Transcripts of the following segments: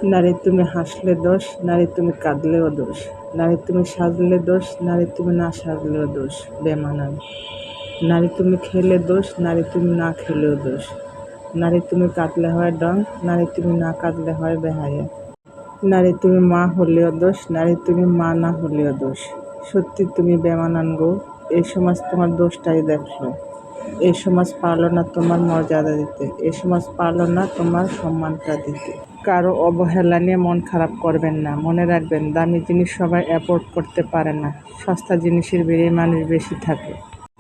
নারী তুমি হাসলে দোষ, নারী তুমি কাঁদলেও দোষ, নারী তুমি সাজলে দোষ, নারী তুমি না সাজলেও দোষ বেমানান। নারী তুমি খেলে দোষ, নারী তুমি না খেলেও দোষ। নারী তুমি কাঁদলে হয় ডং, নারী তুমি না কাঁদলে হয় বেহায়া। নারী তুমি মা হলেও দোষ, নারী তুমি মা না হলেও দোষ। সত্যি তুমি বেমানান গো, এই সমাজ তোমার দোষটাই দেখলো। এই সমাজ পারল না তোমার মর্যাদা দিতে, এই সমাজ পারল না তোমার সম্মানটা দিতে। কারো অবহেলা নিয়ে মন খারাপ করবেন না, মনে রাখবেন দামি জিনিস সবাই অ্যাফোর্ড করতে পারে না, সস্তা জিনিসের ভিড়ে মানুষ বেশি থাকে।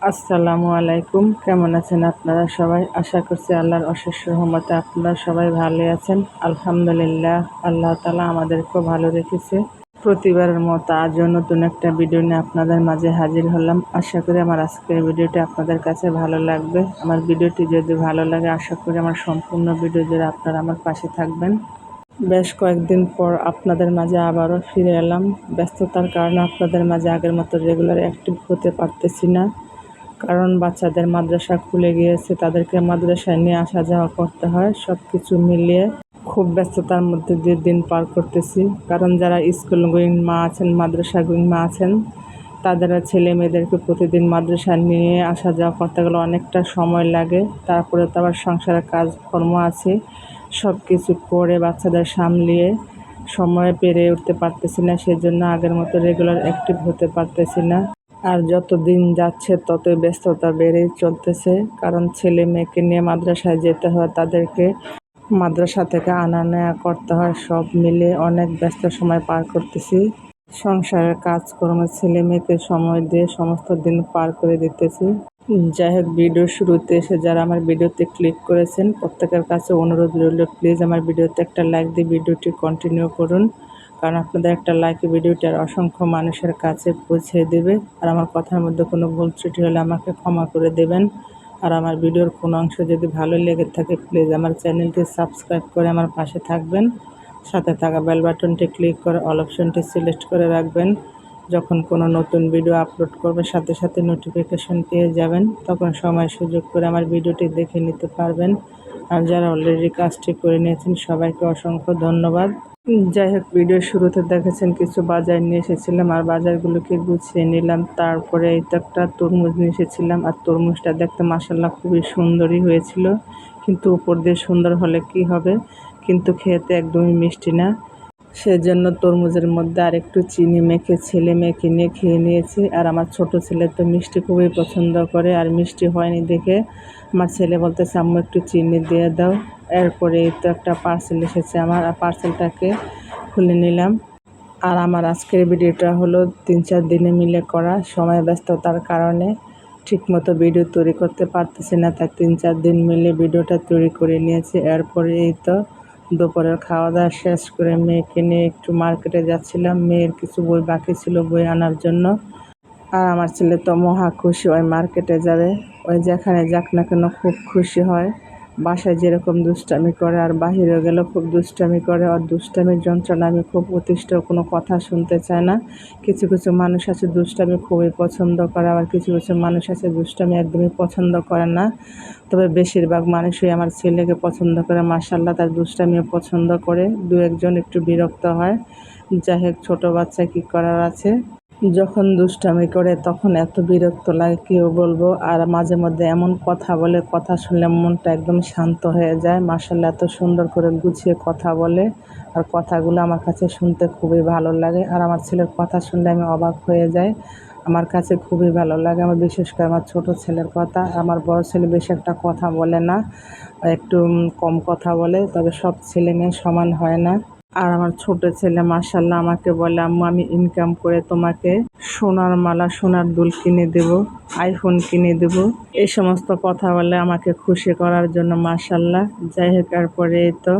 আসসালামু আলাইকুম, কেমন আছেন আপনারা সবাই? আশা করছি আল্লাহর অশেষ রহমতে আপনারা সবাই ভালো আছেন। আলহামদুলিল্লাহ, আল্লাহ তাআলা আমাদেরকেও ভালো রেখেছে। প্রতিবারের মতো আজও নতুন একটা ভিডিও নিয়ে আপনাদের মাঝে হাজির হলাম। আশা করি আমার আজকের ভিডিওটি আপনাদের কাছে ভালো লাগবে। আমার ভিডিওটি যদি ভালো লাগে, আশা করি আমার সম্পূর্ণ ভিডিও জুড়ে আপনারা আমার পাশে থাকবেন। বেশ কয়েকদিন পর আপনাদের মাঝে আবারও ফিরে এলাম। ব্যস্ততার কারণে আপনাদের মাঝে আগের মতো রেগুলার অ্যাক্টিভ হতে পারতেছি না, কারণ বাচ্চাদের মাদ্রাসা খুলে গিয়েছে, তাদেরকে মাদ্রাসায় নিয়ে আসা যাওয়া করতে হয়। সব কিছু মিলিয়ে খুব ব্যস্ততার মধ্যে দিয়ে দিন পার করতেছি। কারণ যারা স্কুল গোয়িং মা আছেন, মাদ্রাসা গোয়িং মা আছেন, তাদের ছেলে মেয়েদেরকে প্রতিদিন মাদ্রাসা নিয়ে আসা যাওয়া করতে গেলে অনেকটা সময় লাগে। তারপরে তো আবার সংসারের কাজকর্ম আছে, সব কিছু করে বাচ্চাদের সামলিয়ে সময় পেরে উঠতে পারতেছি না। সেজন্য আগের মতো রেগুলার অ্যাক্টিভ হতে পারতেছি না। আর যত দিন যাচ্ছে ততই ব্যস্ততা বেড়েই চলতেছে, কারণ ছেলে মেয়েকে নিয়ে মাদ্রাসায় যেতে হয়, তাদেরকে মাদ্রাসা থেকে আনা নেওয়া করতে হয়। সব মিলে অনেক ব্যস্ত সময় পার করতেছি। সংসারের কাজকর্ম, ছেলে মেয়েকে সময় দিয়ে সমস্ত দিন পার করে দিতেছি। যাই হোক, ভিডিও শুরুতে এসে যারা আমার ভিডিওতে ক্লিক করেছেন, প্রত্যেকের কাছে অনুরোধ রইল, প্লিজ আমার ভিডিওতে একটা লাইক দিয়ে ভিডিওটি কন্টিনিউ করুন। কারণ আপনাদের একটা লাইক ভিডিওটি আর অসংখ্য মানুষের কাছে পৌঁছে দেবে। আর আমার কথার মধ্যে কোনো ভুল ত্রুটি হলে আমাকে ক্ষমা করে দেবেন। আর আমার ভিডিওর কোনো অংশ যদি ভালো লেগে থাকে, প্লিজ আমার চ্যানেলটি সাবস্ক্রাইব করে আমার পাশে থাকবেন। সাথে থাকা বেল বাটনটি ক্লিক করে অল অপশনটি সিলেক্ট করে রাখবেন। যখন কোনো নতুন ভিডিও আপলোড করবে, সাথে সাথে নোটিফিকেশন পেয়ে যাবেন। তখন সময় সুযোগ করে আমার ভিডিওটি দেখে নিতে পারবেন। আর যারা অলরেডি কাজটি করে নিয়েছেন, সবাইকে অসংখ্য ধন্যবাদ। যাই হোক, ভিডিও শুরুতে দেখেছেন কিছু বাজার নিয়ে এসেছিলাম, আর বাজারগুলোকে গুছিয়ে নিলাম। তারপরে এই তো একটা তরমুজ নিয়ে এসেছিলাম, আর তরমুজটা দেখতে মাশাআল্লাহ খুবই সুন্দরই হয়েছিল। কিন্তু উপর দিয়ে সুন্দর হলে কি হবে, কিন্তু খেতে একদমই মিষ্টি না। সেজন্য তরমুজের মধ্যে আর একটু চিনি মেখে ছেলে মেয়েকে নিয়ে খেয়ে নিয়েছি। আর আমার ছোট ছেলে তো মিষ্টি খুবই পছন্দ করে, আর মিষ্টি হয়নি দেখে আমার ছেলে বলতেছে আম্মু একটু চিনি দিয়ে দাও। এরপরে এই তো একটা পার্সেল এসেছে আমার, আর পার্সেলটাকে খুলে নিলাম। আর আমার আজকের ভিডিওটা হলো 3-4 দিনে মিলে করা। সময় ব্যস্ততার কারণে ঠিকমতো ভিডিও তৈরি করতে পারতেছি না, তাই 3-4 দিন মিলে ভিডিওটা তৈরি করে নিয়েছি। এরপরে এই তো দুপুরের খাওয়া দাওয়া শেষ করে মেয়েকে নিয়ে একটু মার্কেটে যাচ্ছিলাম। মেয়ের কিছু বই বাকি ছিল, বই আনার জন্য। আর আমার ছেলে তো মহা খুশি, ওই মার্কেটে যাবে। ওই যেখানে যাক না কেন খুব খুশি হয়। বাসায় যেরকম দুষ্টামি করে, আর বাহিরে গেলেও খুব দুষ্টামি করে। আর দুষ্টামির যন্ত্রণা আমি খুব অতিষ্ঠ, কোনো কথা শুনতে চায় না। কিছু কিছু মানুষ আছে দুষ্টামি খুবই পছন্দ করে, আবার কিছু কিছু মানুষ আছে দুষ্টামি একদমই পছন্দ করে না। তবে বেশিরভাগ মানুষই আমার ছেলেকে পছন্দ করে, মাশাআল্লাহ তার দুষ্টামিও পছন্দ করে। দু একজন একটু বিরক্ত হয়। যাই হোক, ছোটো বাচ্চা কী করার আছে। যখন দুষ্টামি করে তখন এত বিরক্ত লাগে কেউ বলবো। আর মাঝে মধ্যে এমন কথা বলে, কথা শুনলে মনটা একদম শান্ত হয়ে যায়। মাশাআল্লাহ এত সুন্দর করে গুছিয়ে কথা বলে, আর কথাগুলো আমার কাছে শুনতে খুবই ভালো লাগে। আর আমার ছেলের কথা শুনলে আমি অবাক হয়ে যাই, আমার কাছে খুবই ভালো লাগে। আমার বিশেষ করে আমার ছোট ছেলের কথা। আমার বড় ছেলে বেশি একটা কথা বলে না, একটু কম কথা বলে। তবে সব ছেলে মেয়ে সমান হয় না। আর আমার ছোট ছেলে মাশাআল্লাহ আমাকে বলে আম্মু আমি ইনকাম করে তোমাকে সোনার মালা, সোনার দুল কিনে দেব, আইফোন কিনে দেব, এই সমস্ত কথা বলে আমাকে খুশি করার জন্য, মাশাআল্লাহ। যাই হোক, এরপরে এই তো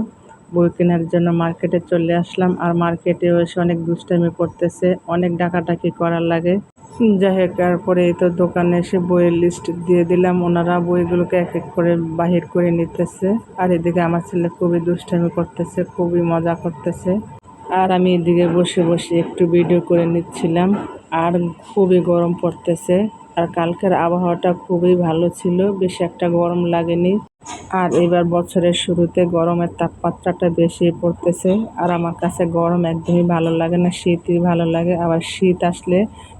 বই কেনার জন্য মার্কেটে চলে আসলাম। আর মার্কেটে এসে অনেক দুষ্টামি করতেছে, অনেক ডাকাডাকি করার লাগে। যাই হোক, তারপরে এই তো দোকানে এসে বইয়ের লিস্ট দিয়ে দিলাম, ওনারা বইগুলোকে এক এক করে বাহির করে নিতেছে। আর এদিকে আমার ছেলে খুবই দুষ্টামি করতেছে, খুবই মজা করতেছে। আর আমি এদিকে বসে বসে একটু ভিডিও করে নিচ্ছিলাম। আর খুবই গরম পড়তেছে। আর কালকের আবহাওয়াটা খুবই ভালো ছিল, বেশি একটা গরম লাগেনি। আর এবার বছরের শুরুতে গরমের তাপমাত্রাটা বেশি পড়তেছে। আর আমার কাছে গরম একদমই ভালো লাগে না, শীতই ভালো লাগে। আবার শীত আসলে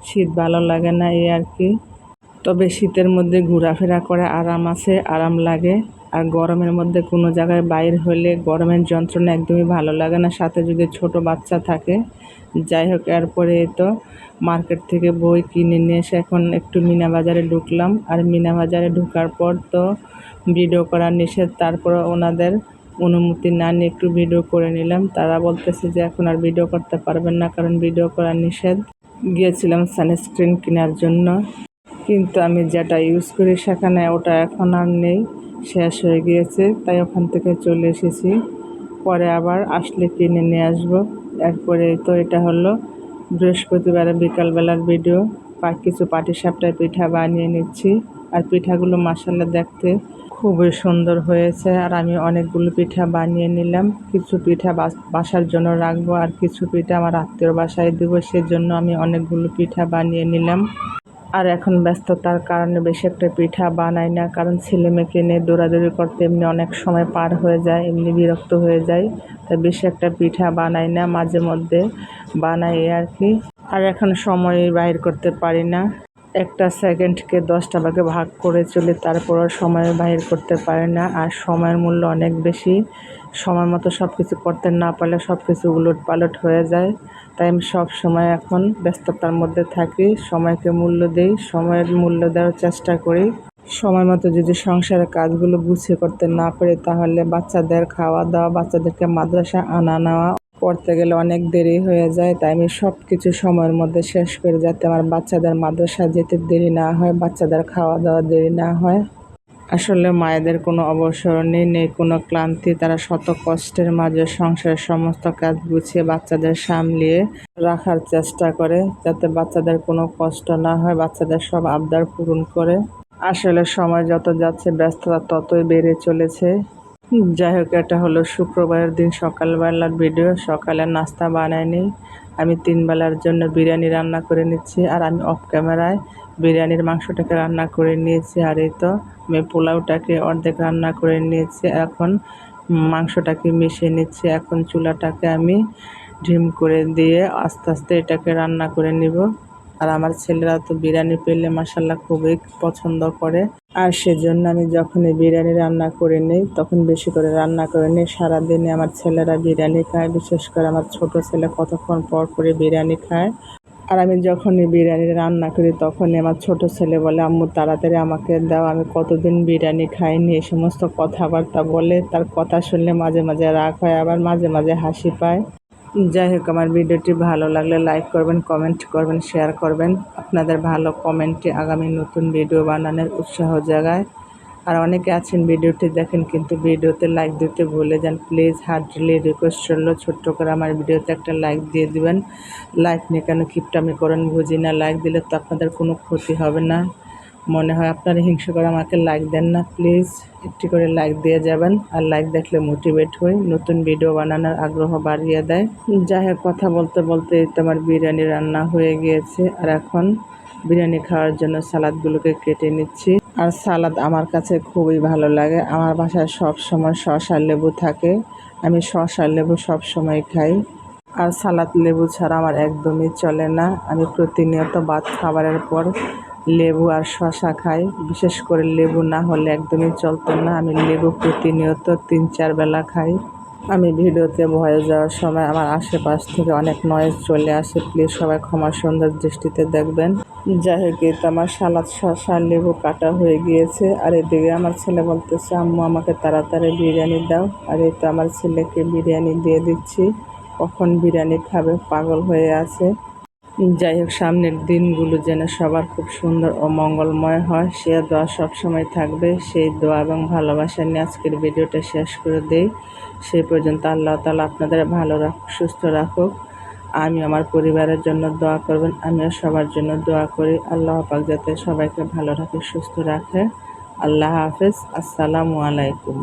শীত ভালো লাগে না, এই আর কি। তবে শীতের মধ্যে ঘোরাফেরা করে আরাম আছে, আরাম লাগে। আর গরমের মধ্যে কোনো জায়গায় বাইর হলে গরমের যন্ত্রণা একদমই ভালো লাগে না, সাথে যদি ছোট বাচ্চা থাকে। যাই হোক, এরপরে তো মার্কেট থেকে বই কিনে নিয়ে এসে এখন একটু মিনা বাজারে ঢুকলাম। আর মিনা বাজারে ঢোকার পর তো ভিডিও করা নিষেধ, তারপর ওনাদের অনুমতি না নিয়ে একটু ভিডিও করে নিলাম। তারা বলতেছে যে এখন আর ভিডিও করতে পারবেন না, কারণ ভিডিও করা নিষেধ। গিয়েছিলাম সানস্ক্রিন কেনার জন্য, কিন্তু আমি যেটা ইউজ করি সেখানে ওটা এখন আর নেই, শেষ হয়ে গিয়েছে। তাই ওখান থেকে চলে এসেছি, পরে আবার আসলে কিনে নিয়ে আসবো। এরপরে তো এটা হলো বৃহস্পতিবারে বিকালবেলার ভিডিও। কিছু পাটিসাপটার পিঠা বানিয়ে নিচ্ছি। আর পিঠাগুলো মাশাআল্লাহ দেখতে খুবই সুন্দর হয়েছে। আর আমি অনেকগুলো পিঠা বানিয়ে নিলাম। কিছু পিঠা বাসার জন্য রাখবো, আর কিছু পিঠা আমার আত্মীয়র বাসায় দেবো, সেজন্য আমি অনেকগুলো পিঠা বানিয়ে নিলাম। আর এখন ব্যস্ততার কারণে বেশি একটা পিঠা বানাই না, কারণ ছেলেমেয়েকে নিয়ে দৌড়াদৌড়ি করতে এমনি অনেক সময় পার হয়ে যায়, এমনি বিরক্ত হয়ে যায়। তাই বেশি একটা পিঠা বানাই না, মাঝে মধ্যে বানাই আর কি। আর এখন সময় বাইর করতে পারি না, একটা সেকেন্ডকে 10টা ভাগে ভাগ করে চলি, তারপরও সময় বাইর করতে পারি না। আর সময়ের মূল্য অনেক বেশি, সময় মতো সব কিছু করতে না পারলে সব কিছু উলটপালট হয়ে যায়। তাই আমি সব সময় এখন ব্যস্ততার মধ্যে থাকি, সময়কে মূল্য দিই, সময়ের মূল্য দেওয়ার চেষ্টা করি। সময় মতো যদি সংসারের কাজগুলো গুছিয়ে করতে না পারি, তাহলে বাচ্চাদের খাওয়া দাওয়া, বাচ্চাদেরকে মাদ্রাসা আনা নেওয়া পড়তে গেলে অনেক দেরি হয়ে যায়। তাই আমি সব কিছু সময়ের মধ্যে শেষ করে, যাতে আমার বাচ্চাদের মাদ্রাসা যেতে দেরি না হয়, বাচ্চাদের খাওয়া দাওয়া দেরি না হয়। আসলে মায়েদের কোনো অবসর নেই কোনো ক্লান্তি। তারা শত কষ্টের মাঝে সংসারের সমস্ত কাজ গুছিয়ে বাচ্চাদের সামলিয়ে রাখার চেষ্টা করে, যাতে বাচ্চাদের কোনো কষ্ট না হয়, বাচ্চাদের সব আবদার পূরণ করে। আসলে সময় যত যাচ্ছে ব্যস্ততা ততই বেড়ে চলেছে। যাই হোক, এটা হলো শুক্রবারের দিন সকালবেলার ভিডিও। সকালে নাস্তা বানাইনি, আমি 3 বেলার জন্য বিরিয়ানি রান্না করে নিচ্ছি। আর আমি অফ ক্যামেরায় বিরিয়ানির মাংসটাকে রান্না করে নিয়েছি। আর এই তো আমি পোলাওটাকে অর্ধেক রান্না করে নিয়েছি, এখন মাংসটাকে মিশিয়ে নিচ্ছি। এখন চুলাটাকে আমি ঢিম করে দিয়ে আস্তে আস্তে এটাকে রান্না করে নিব। আর আমার ছেলেরা তো বিরিয়ানি পেলে মাশাআল্লাহ খুবই পছন্দ করে। আর সেজন্য আমি যখনই বিরিয়ানি রান্না করে নিই, তখন বেশি করে রান্না করে নিই। সারাদিনে আমার ছেলেরা বিরিয়ানি খায়, বিশেষ করে আমার ছোট ছেলে কতক্ষণ পর করে বিরিয়ানি খায়। আর আমি যখনই বিরিয়ানি রান্না করি, তখনই আমার ছোট ছেলে বলে, আম্মু তাড়াতাড়ি আমাকে দাও, আমি কতদিন বিরিয়ানি খাইনি, এই সমস্ত কথাবার্তা বলে। তার কথা শুনলে মাঝে মাঝে রাগ হয়, আবার মাঝে মাঝে হাসি পায়। যাই হোক, আমার ভিডিওটি ভালো লাগলে লাইক করবেন, কমেন্ট করবেন, শেয়ার করবেন। আপনাদের ভালো কমেন্টে আগামী নতুন ভিডিও বানানোর উৎসাহ জাগায়। আর অনেকে আছেন ভিডিওটি দেখেন কিন্তু ভিডিওতে লাইক দিতে ভুলে যান। প্লিজ হার্টলি রিকোয়েস্ট করলো, ছোট্ট করে আমার ভিডিওতে একটা লাইক দিয়ে দিবেন। লাইক নিয়ে কেন কিপটামি করেন বুঝি না, লাইক দিলে তো আপনাদের কোনো ক্ষতি হবে না। মনে হয় আপনারা হিংসা করে আমাকে লাইক দেন না। প্লিজ একটি করে লাইক দিয়ে যাবেন। আর লাইক দেখলে মোটিভেট হই, নতুন ভিডিও বানানোর আগ্রহ বাড়িয়ে দেয়। যাই হোক, কথা বলতে বলতে তো আমার বিরিয়ানি রান্না হয়ে গিয়েছে। আর এখন বিরিয়ানি খাওয়ার জন্য সালাদগুলোকে কেটে নিচ্ছি। আর সালাদ আমার কাছে খুবই ভালো লাগে। আমার বাসায় সব সময় শসা লেবু থাকে, আমি শসা লেবু সব সময় খাই। আর সালাদ লেবু ছাড়া আমার একদমই চলে না। আমি প্রতিনিয়ত ভাত খাবারের পর লেবু আর শসা খাই, বিশেষ করে লেবু না হলে একদমই চলতো না। আমি লেবু প্রতিনিয়ত 3-4 বেলা খাই। আমি ভিডিওতে ভয়েস যাওয়ার সময় আমার আশেপাশ থেকে অনেক নয়েজ চলে আসে, প্লিজ সবাই ক্ষমা সুন্দর দৃষ্টিতে দেখবেন। যাই হোক, এই তো আমার সালাদ, শসা, লেবু কাটা হয়ে গিয়েছে। আর এদিকে আমার ছেলে বলতেছে, আম্মু আমাকে তাড়াতাড়ি বিরিয়ানি দাও। আর এই তো আমার ছেলেকে বিরিয়ানি দিয়ে দিচ্ছি, কখন বিরিয়ানি খাবে পাগল হয়ে আছে। যাই হোক, সামনের দিনগুলো যেন সবার খুব সুন্দর ও মঙ্গলময় হয়, সে দোয়া সবসময় থাকবে। সেই দোয়া এবং ভালোবাসা নিয়ে আজকের ভিডিওটা শেষ করে দেই। সেই পর্যন্ত আল্লাহ তাআলা আপনাদের ভালো রাখুক, সুস্থ রাখুক। আমি আমার পরিবারের জন্য দোয়া করবেন, আমিও সবার জন্য দোয়া করি। আল্লাহ পাক যাতে সবাইকে ভালো রাখে, সুস্থ রাখে। আল্লাহ হাফেজ, আসসালামু আলাইকুম।